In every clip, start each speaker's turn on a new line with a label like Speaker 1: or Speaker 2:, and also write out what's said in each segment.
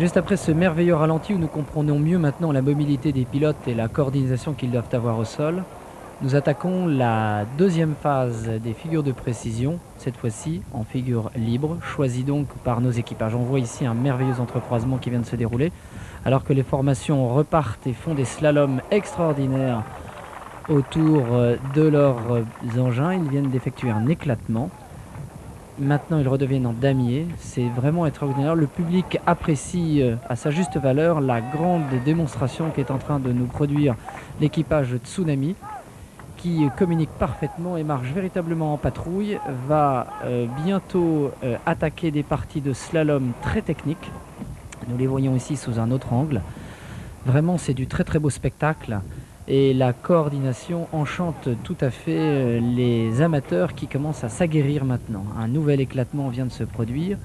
Speaker 1: Juste après ce merveilleux ralenti où nous comprenons mieux maintenant la mobilité des pilotes et la coordination qu'ils doivent avoir au sol, nous attaquons la deuxième phase des figures de précision, cette fois-ci en figure libre, choisie donc par nos équipages. On voit ici un merveilleux entrecroisement qui vient de se dérouler, alors que les formations repartent et font des slaloms extraordinaires autour de leurs engins. Ils viennent d'effectuer un éclatement. Maintenant, ils redeviennent en damier. C'est vraiment extraordinaire. Le public apprécie à sa juste valeur la grande démonstration qu'est en train de nous produire l'équipage Tsunami, qui communique parfaitement et marche véritablement en patrouille, va bientôt attaquer des parties de slalom très techniques. Nous les voyons ici sous un autre angle. Vraiment, c'est du très très beau spectacle. Et la coordination enchante tout à fait les amateurs qui commencent à s'aguerrir maintenant. Un nouvel éclatement vient de se produire.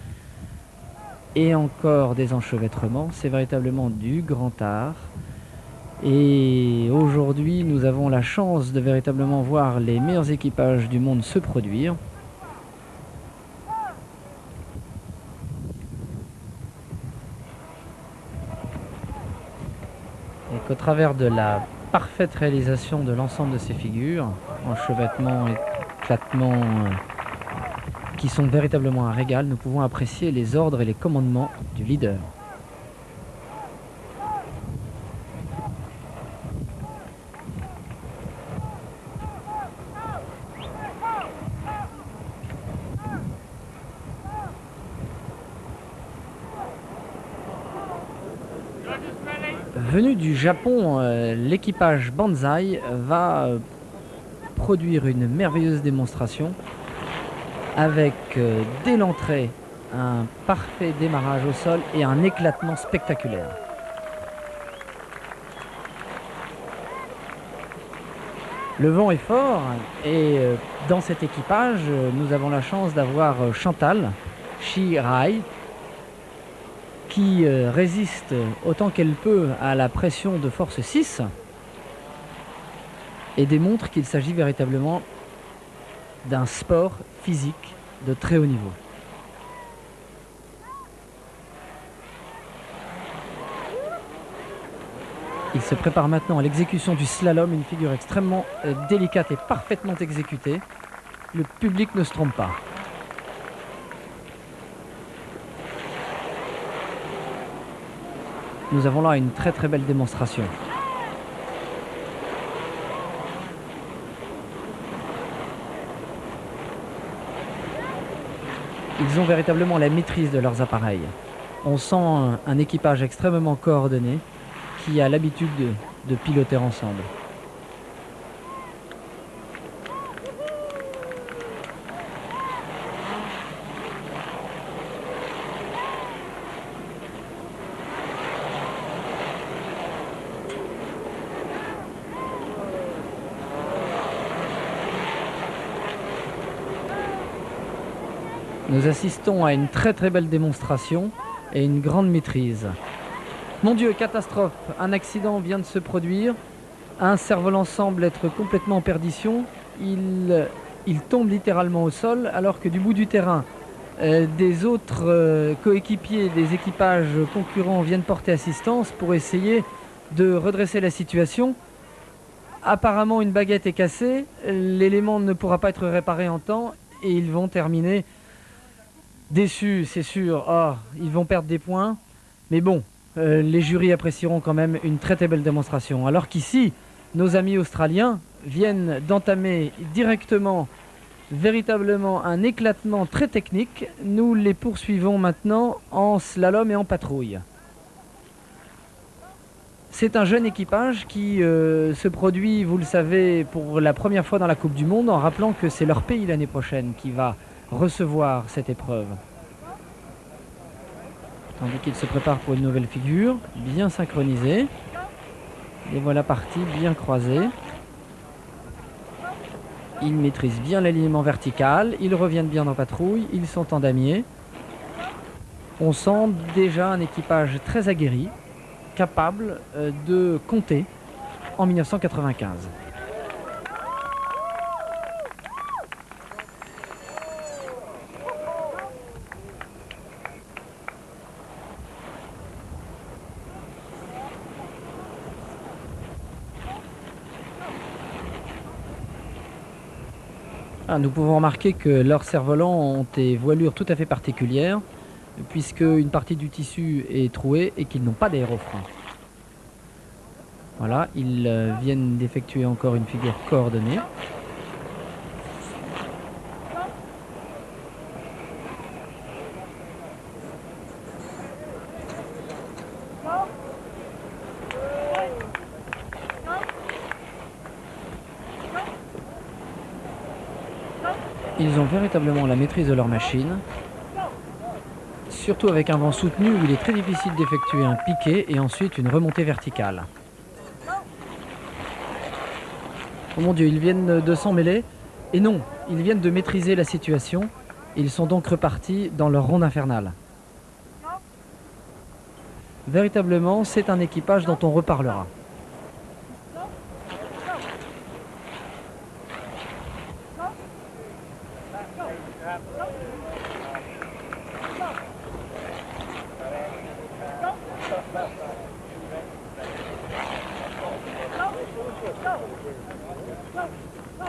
Speaker 1: Et encore des enchevêtrements. C'est véritablement du grand art. Et aujourd'hui, nous avons la chance de véritablement voir les meilleurs équipages du monde se produire. Et qu'au travers de la parfaite réalisation de l'ensemble de ces figures, enchevêtrements, éclatements qui sont véritablement un régal, nous pouvons apprécier les ordres et les commandements du leader. Venu du Japon, l'équipage Banzai va produire une merveilleuse démonstration avec dès l'entrée un parfait démarrage au sol et un éclatement spectaculaire. Le vent est fort et dans cet équipage, nous avons la chance d'avoir Chantal Shirai qui résiste autant qu'elle peut à la pression de force 6 et démontre qu'il s'agit véritablement d'un sport physique de très haut niveau. Il se prépare maintenant à l'exécution du slalom, une figure extrêmement délicate et parfaitement exécutée. Le public ne se trompe pas. Nous avons là une très très belle démonstration. Ils ont véritablement la maîtrise de leurs appareils. On sent un équipage extrêmement coordonné qui a l'habitude de piloter ensemble. Nous assistons à une très très belle démonstration et une grande maîtrise. Mon Dieu, catastrophe! Un accident vient de se produire. Un cerf-volant semble être complètement en perdition. Il tombe littéralement au sol alors que du bout du terrain, des autres coéquipiers des équipages concurrents viennent porter assistance pour essayer de redresser la situation. Apparemment, une baguette est cassée. L'élément ne pourra pas être réparé en temps et ils vont terminer déçus, c'est sûr. Ils vont perdre des points. Mais bon, les jurys apprécieront quand même une très très belle démonstration. Alors qu'ici, nos amis australiens viennent d'entamer directement, véritablement un éclatement très technique. Nous les poursuivons maintenant en slalom et en patrouille. C'est un jeune équipage qui se produit, vous le savez, pour la première fois dans la Coupe du Monde, en rappelant que c'est leur pays l'année prochaine qui va recevoir cette épreuve. Tandis qu'il se prépare pour une nouvelle figure, bien synchronisée. Les voilà partis, bien croisés. Ils maîtrisent bien l'alignement vertical, ils reviennent bien en patrouille, ils sont en damier. On sent déjà un équipage très aguerri, capable de compter en 1995. Ah, nous pouvons remarquer que leurs cerfs-volants ont des voilures tout à fait particulières, puisque une partie du tissu est trouée et qu'ils n'ont pas d'aérofrein. Voilà, ils viennent d'effectuer encore une figure coordonnée. Ils ont véritablement la maîtrise de leur machine, surtout avec un vent soutenu où il est très difficile d'effectuer un piqué et ensuite une remontée verticale. Oh mon Dieu, ils viennent de s'en mêler. Et non, ils viennent de maîtriser la situation. Ils sont donc repartis dans leur ronde infernale. Véritablement, c'est un équipage dont on reparlera.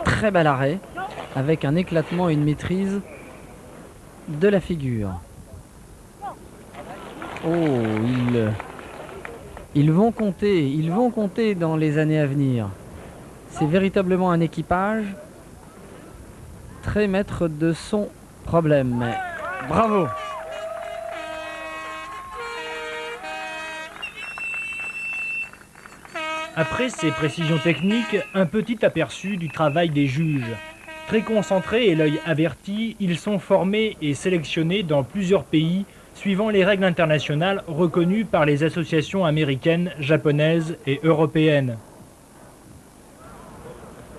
Speaker 1: Très bel arrêt, avec un éclatement et une maîtrise de la figure. Oh, ils vont compter dans les années à venir. C'est véritablement un équipage très maître de son problème. Bravo!
Speaker 2: Après ces précisions techniques, un petit aperçu du travail des juges. Très concentrés et l'œil averti, ils sont formés et sélectionnés dans plusieurs pays, suivant les règles internationales reconnues par les associations américaines, japonaises et européennes.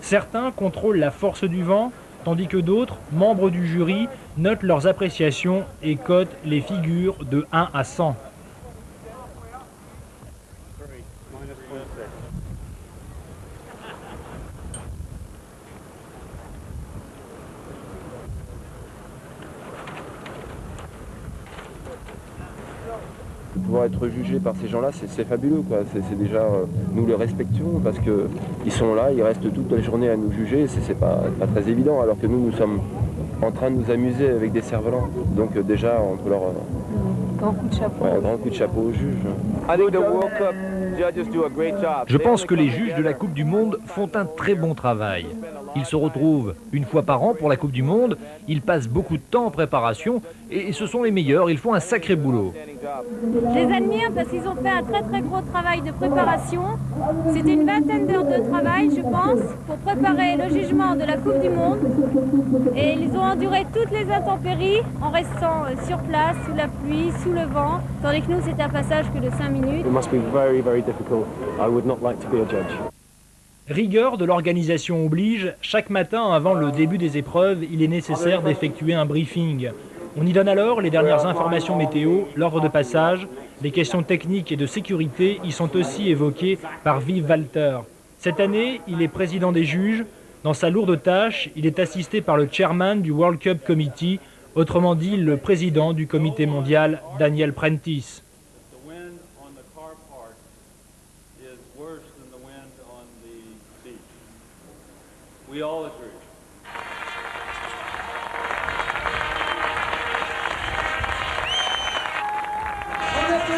Speaker 2: Certains contrôlent la force du vent, tandis que d'autres, membres du jury, notent leurs appréciations et cotent les figures de 1 à 100.
Speaker 3: Pouvoir être jugé par ces gens-là, c'est fabuleux, quoi. C'est déjà, nous les respectons parce qu'ils sont là, ils restent toute la journée à nous juger, c'est pas très évident, alors que nous sommes en train de nous amuser avec des cerfs-volants. Donc déjà, on peut leur...
Speaker 4: Grand coup de chapeau.
Speaker 3: Ouais, un grand coup de chapeau aux juges.
Speaker 5: Je pense que les juges de la Coupe du Monde font un très bon travail. Ils se retrouvent une fois par an pour la Coupe du Monde, ils passent beaucoup de temps en préparation et ce sont les meilleurs, ils font un sacré boulot.
Speaker 4: Je les admire parce qu'ils ont fait un très gros travail de préparation. C'était une vingtaine d'heures de travail, je pense, pour préparer le jugement de la Coupe du Monde. Et ils ont enduré toutes les intempéries en restant sur place, sous la pluie, sous le vent, tandis que nous, c'était un passage que de 5 minutes.
Speaker 6: It must be very, very difficult. I would not like to be a judge.
Speaker 2: Rigueur de l'organisation oblige, chaque matin avant le début des épreuves, il est nécessaire d'effectuer un briefing. On y donne alors les dernières informations météo, l'ordre de passage, les questions techniques et de sécurité y sont aussi évoquées par Viv Walter. Cette année, il est président des juges. Dans sa lourde tâche, il est assisté par le chairman du World Cup Committee, autrement dit le président du comité mondial, Daniel Prentice.
Speaker 7: We all agree.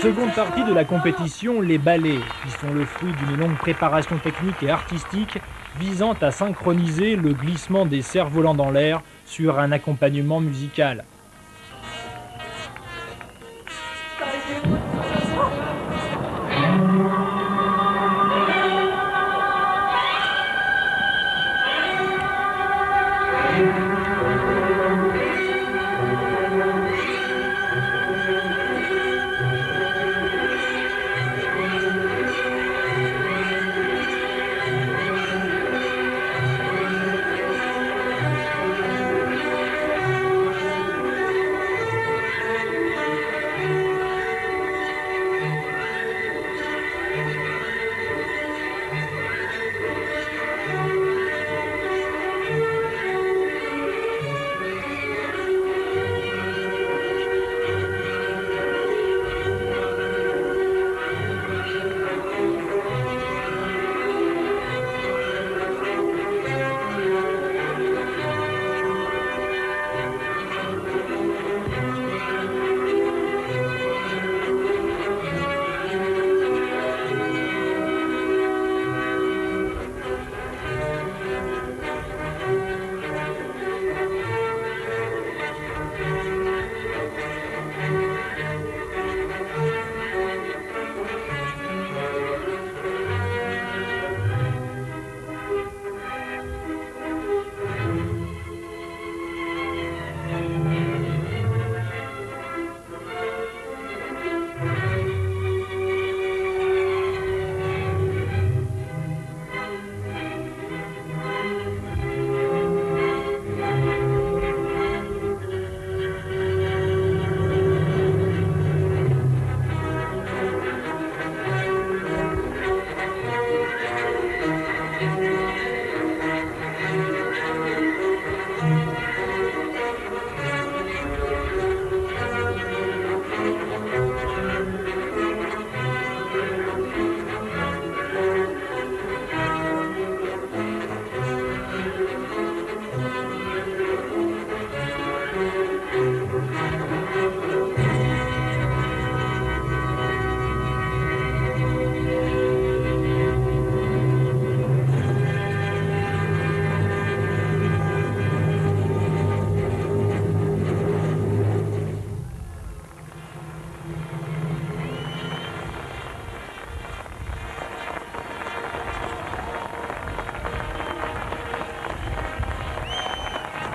Speaker 2: Seconde partie de la compétition, les ballets, qui sont le fruit d'une longue préparation technique et artistique visant à synchroniser le glissement des cerfs-volants dans l'air sur un accompagnement musical.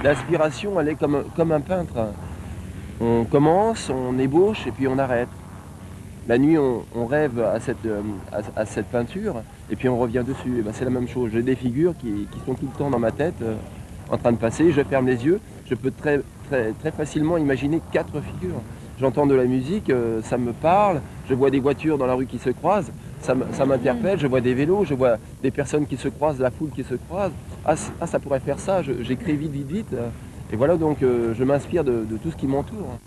Speaker 3: L'inspiration, elle est comme un peintre. On commence, on ébauche et puis on arrête. La nuit, on rêve à cette peinture et puis on revient dessus. Et ben, c'est la même chose. J'ai des figures qui sont tout le temps dans ma tête, en train de passer. Je ferme les yeux. Je peux très facilement imaginer 4 figures. J'entends de la musique, ça me parle. Je vois des voitures dans la rue qui se croisent. Ça m'interpelle. Je vois des vélos, je vois des personnes qui se croisent, la foule qui se croise. Ah, ça pourrait faire ça. J'écris vite. Et voilà, donc je m'inspire de tout ce qui m'entoure.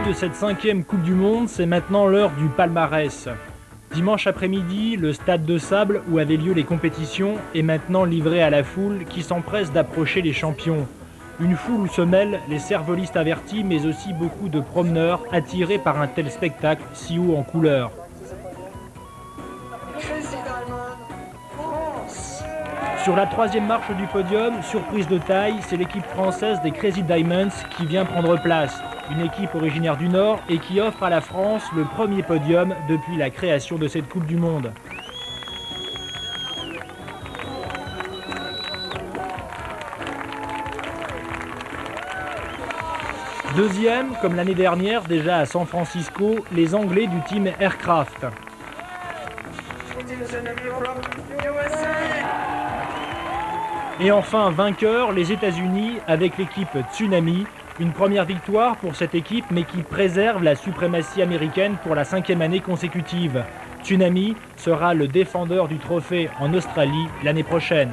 Speaker 2: De cette 5e Coupe du Monde, c'est maintenant l'heure du palmarès. Dimanche après-midi, le stade de sable où avaient lieu les compétitions est maintenant livré à la foule qui s'empresse d'approcher les champions. Une foule où se mêlent les cervolistes avertis mais aussi beaucoup de promeneurs attirés par un tel spectacle si haut en couleur. Sur la 3e marche du podium, surprise de taille, c'est l'équipe française des Crazy Diamonds qui vient prendre place. Une équipe originaire du Nord et qui offre à la France le premier podium depuis la création de cette Coupe du Monde. Deuxième, comme l'année dernière, déjà à San Francisco, les Anglais du team Aircraft. Et enfin, vainqueur, les États-Unis avec l'équipe Tsunami. Une première victoire pour cette équipe, mais qui préserve la suprématie américaine pour la 5e année consécutive. Tsunami sera le défendeur du trophée en Australie l'année prochaine.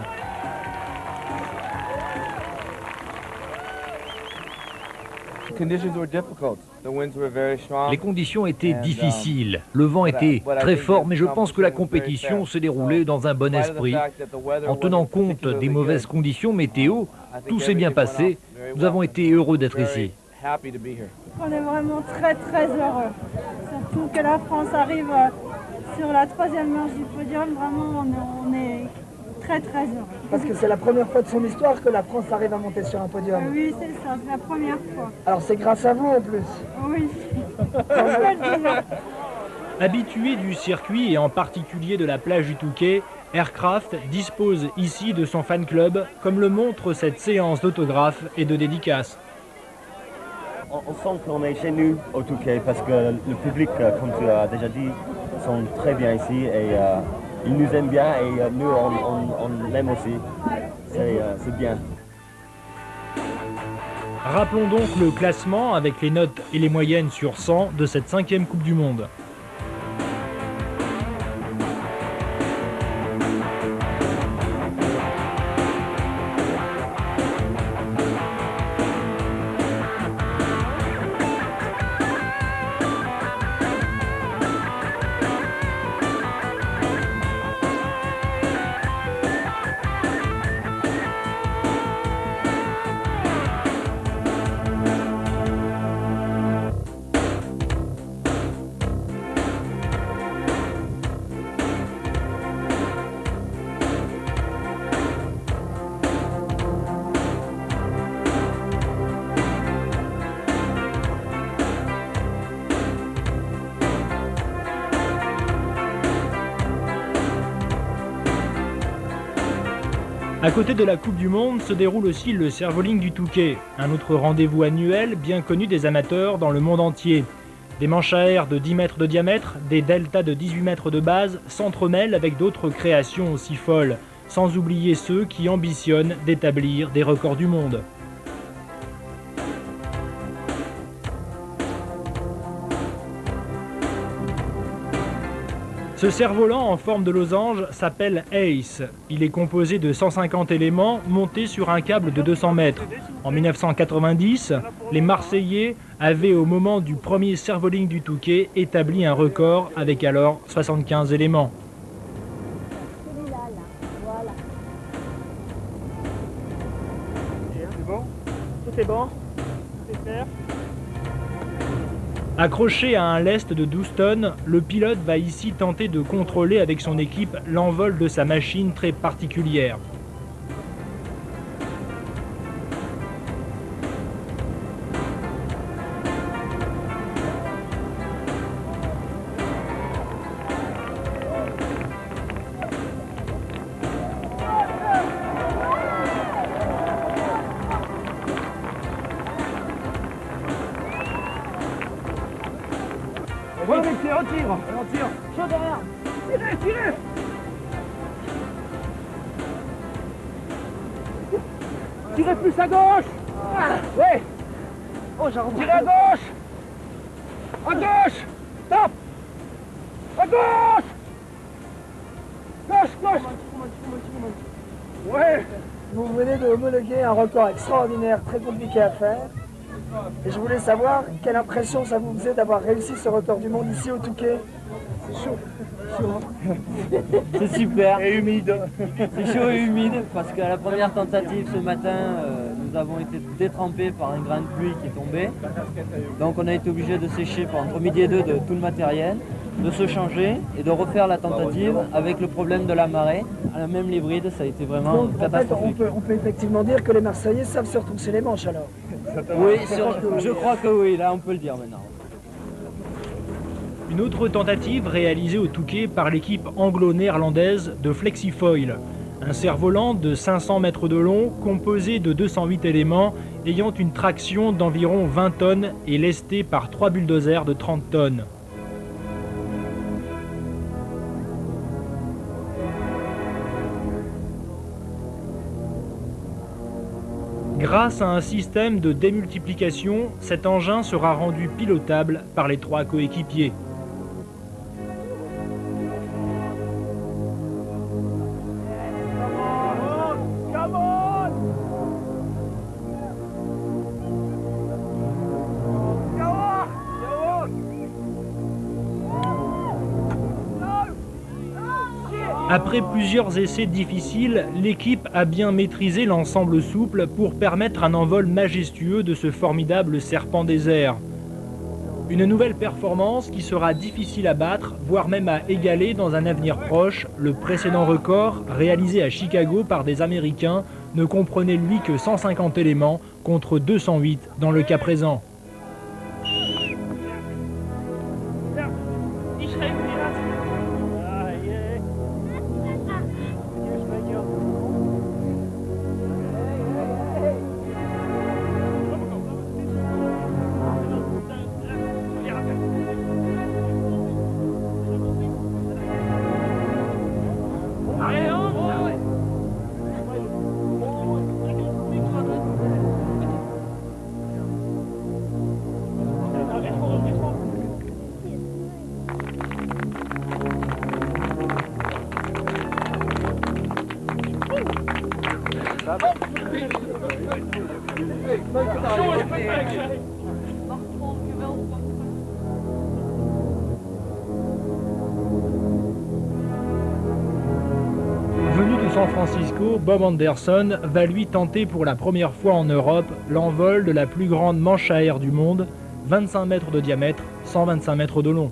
Speaker 5: Les conditions étaient difficiles, le vent était très fort, mais je pense que la compétition s'est déroulée dans un bon esprit. En tenant compte des mauvaises conditions météo, tout s'est bien passé. Nous avons été heureux d'être ici.
Speaker 8: On est vraiment très heureux. Surtout que la France arrive sur la 3e marche du podium, vraiment on est très heureux.
Speaker 9: Parce que c'est la première fois de son histoire que la France arrive à monter sur un podium.
Speaker 8: Oui, c'est ça, c'est la première fois.
Speaker 9: Alors c'est grâce à vous en plus.
Speaker 8: Oui.
Speaker 2: Habitué du circuit et en particulier de la plage du Touquet, Aircraft dispose ici de son fan club, comme le montre cette séance d'autographes et de dédicaces.
Speaker 10: On sent qu'on est chez nous au Touquet parce que le public, comme tu as déjà dit, sont très bien ici et ils nous aiment bien et nous on l'aime aussi. C'est bien.
Speaker 2: Rappelons donc le classement avec les notes et les moyennes sur 100 de cette 5e Coupe du Monde. À côté de la Coupe du Monde se déroule aussi le cervoling du Touquet, un autre rendez-vous annuel bien connu des amateurs dans le monde entier. Des manches à air de 10 mètres de diamètre, des deltas de 18 mètres de base s'entremêlent avec d'autres créations aussi folles, sans oublier ceux qui ambitionnent d'établir des records du monde. Ce cerf-volant en forme de losange s'appelle Ace. Il est composé de 150 éléments montés sur un câble de 200 mètres. En 1990, les Marseillais avaient au moment du premier cervoling du Touquet établi un record avec alors 75 éléments.
Speaker 11: C'est bon? Tout est bon? Tout est faire?
Speaker 2: Accroché à un lest de 12 tonnes, le pilote va ici tenter de contrôler avec son équipe l'envol de sa machine très particulière.
Speaker 9: Ouais, mais retire. Chaud derrière. Tirez. Tirez plus à gauche. Ouais. Oh, j'ai retiré à gauche. À gauche. Stop. À gauche. Gauche. Ouais. Vous venez de homologuer un record extraordinaire, très compliqué à faire. Et je voulais savoir quelle impression ça vous faisait d'avoir réussi ce record du monde ici au Touquet. C'est chaud.
Speaker 12: C'est super.
Speaker 9: Et humide.
Speaker 12: C'est chaud et humide parce qu'à la première tentative ce matin, nous avons été détrempés par une grande pluie qui est tombée. Donc on a été obligé de sécher entre midi et 2 de tout le matériel, de se changer et de refaire la tentative avec le problème de la marée. Même l'hybride, ça a été vraiment
Speaker 9: Donc,
Speaker 12: catastrophique.
Speaker 9: on peut effectivement dire que les Marseillais savent se retrousser les manches alors.
Speaker 12: Oui, je crois que oui, là on peut le dire maintenant.
Speaker 2: Une autre tentative réalisée au Touquet par l'équipe anglo-néerlandaise de Flexifoil. Un cerf-volant de 500 mètres de long composé de 208 éléments ayant une traction d'environ 20 tonnes et lesté par 3 bulldozers de 30 tonnes. Grâce à un système de démultiplication, cet engin sera rendu pilotable par les 3 coéquipiers. Après plusieurs essais difficiles, l'équipe a bien maîtrisé l'ensemble souple pour permettre un envol majestueux de ce formidable serpent des airs. Une nouvelle performance qui sera difficile à battre, voire même à égaler dans un avenir proche. Le précédent record, réalisé à Chicago par des Américains, ne comprenait lui que 150 éléments contre 208 dans le cas présent. Venu de San Francisco, Bob Anderson va lui tenter pour la première fois en Europe l'envol de la plus grande manche à air du monde, 25 mètres de diamètre, 125 mètres de long.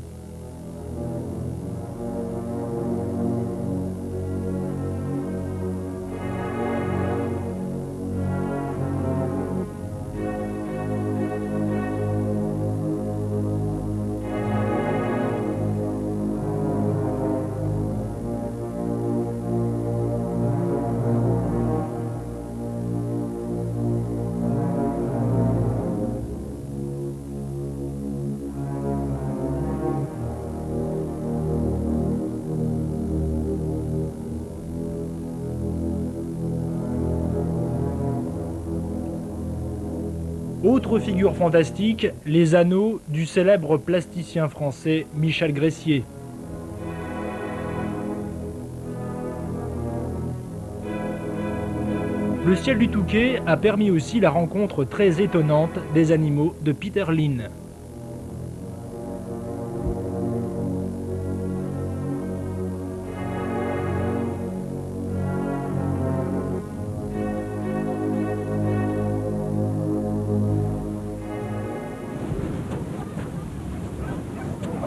Speaker 2: Autre figure fantastique, les anneaux du célèbre plasticien français Michel Gressier. Le ciel du Touquet a permis aussi la rencontre très étonnante des animaux de Peter Lynn.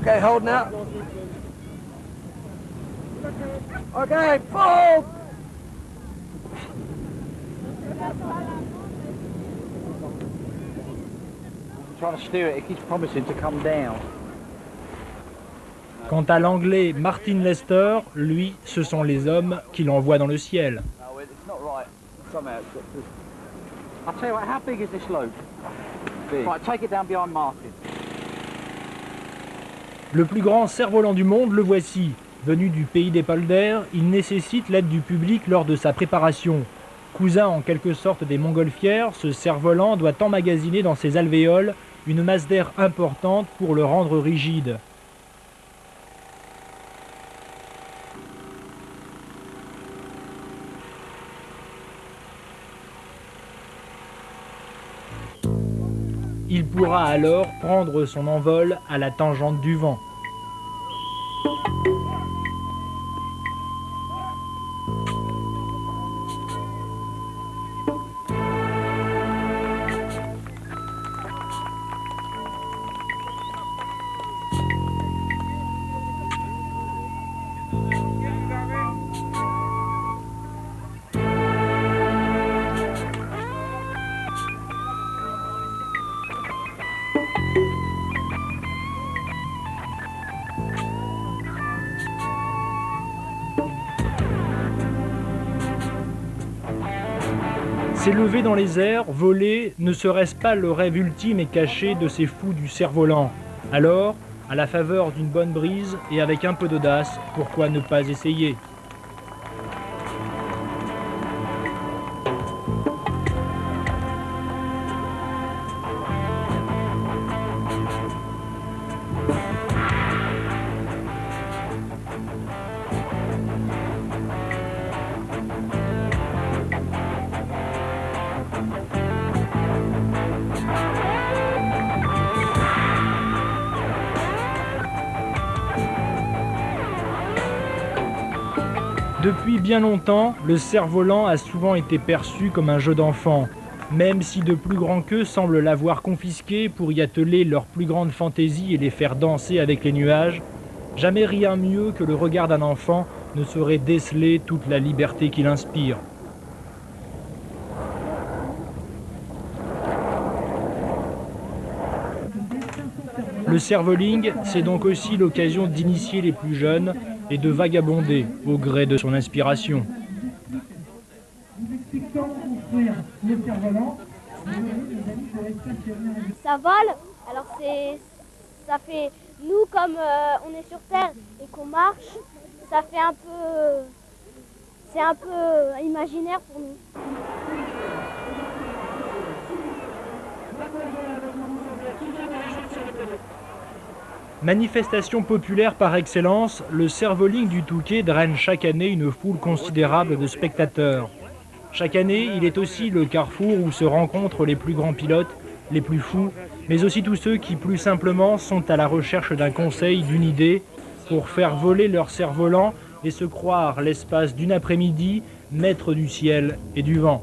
Speaker 9: Okay, hold now. Okay, pull!
Speaker 13: Trying to steer it, it keeps promising to come down.
Speaker 2: Quant à l'anglais Martin Lester, lui, ce sont les hommes qui l'envoient dans le ciel.
Speaker 13: No, it's not right. Somehow it's got to... I'll tell you what, how big is this load? Big. Right, take it down behind Martin.
Speaker 2: Le plus grand cerf-volant du monde, le voici. Venu du pays des polders, il nécessite l'aide du public lors de sa préparation. Cousin en quelque sorte des montgolfières, ce cerf-volant doit emmagasiner dans ses alvéoles une masse d'air importante pour le rendre rigide. Il pourra alors prendre son envol à la tangente du vent. S'élever dans les airs, voler, ne serait-ce pas le rêve ultime et caché de ces fous du cerf-volant? Alors, à la faveur d'une bonne brise et avec un peu d'audace, pourquoi ne pas essayer? Depuis bien longtemps, le cerf-volant a souvent été perçu comme un jeu d'enfant, même si de plus grands qu'eux semblent l'avoir confisqué pour y atteler leur plus grande fantaisie et les faire danser avec les nuages. Jamais rien mieux que le regard d'un enfant ne saurait déceler toute la liberté qu'il inspire. Le cerf-voling, c'est donc aussi l'occasion d'initier les plus jeunes et de vagabonder au gré de son inspiration.
Speaker 14: Ça vole, alors ça fait, nous comme on est sur Terre et qu'on marche, ça fait un peu, c'est un peu imaginaire pour nous.
Speaker 2: Manifestation populaire par excellence, le cerf-voling du Touquet draine chaque année une foule considérable de spectateurs. Chaque année, il est aussi le carrefour où se rencontrent les plus grands pilotes, les plus fous, mais aussi tous ceux qui, plus simplement, sont à la recherche d'un conseil, d'une idée, pour faire voler leur cerf-volant et se croire, l'espace d'une après-midi, maître du ciel et du vent.